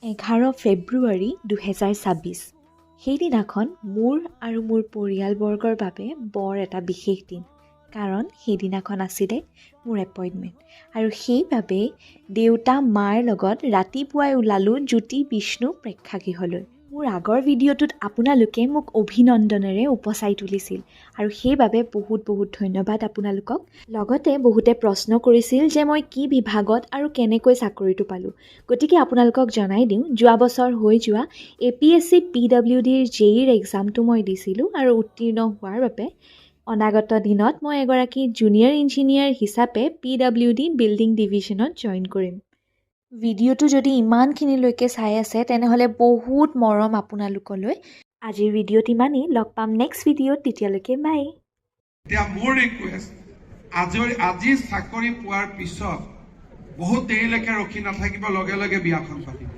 11 ফেব্ৰুৱাৰী 2026 সেইদিনাখন মোৰ আৰু মোৰ পৰিয়ালবৰ্গৰ বাবে বৰ এটা বিশেষ দিন কাৰণ সেইদিনাখন আছিলে মোৰ এপইণ্টমেণ্ট আৰু সেইবাবেই দেউতা মাৰ লগত ৰাতিপুৱাই ওলালোঁ জ্যোতি বিষ্ণু প্ৰেক্ষাগৃহলৈ। মোৰ আগৰ ভিডিঅ'টোত আপোনালোকে মোক অভিনন্দনেৰে উপচাই তুলিছিল আৰু সেইবাবে বহুত ধন্যবাদ আপোনালোকক। লগতে বহুতে প্ৰশ্ন কৰিছিল যে মই কি বিভাগত আৰু কেনেকৈ চাকৰিটো পালোঁ। গতিকে আপোনালোকক জনাই দিওঁ, যোৱা বছৰ হৈ যোৱা APSC PWDৰ JEEৰ এক্সামটো মই দিছিলোঁ আৰু উত্তীৰ্ণ হোৱাৰ বাবে অনাগত দিনত মই এগৰাকী জুনিয়ৰ ইঞ্জিনিয়াৰ হিচাপে PWD বিল্ডিং ডিভিজনত জইন কৰিম। ভিডিঅ'টো যদি ইমানখিনিলৈকে চাই আছে তেনেহ'লে বহুত মৰম আপোনালোকলৈ। আজিৰ ভিডিঅ'ত ইমানেই, লগ পাম নেক্সট ভিডিঅ'ত, তেতিয়ালৈকে বাই। এতিয়া মোৰ ৰিকুৱেষ্ট, আজি চাকৰি পোৱাৰ পিছত বহুত দেৰিলৈকে ৰখি নাথাকিব, লগে লগে বিয়াখন পাতিব।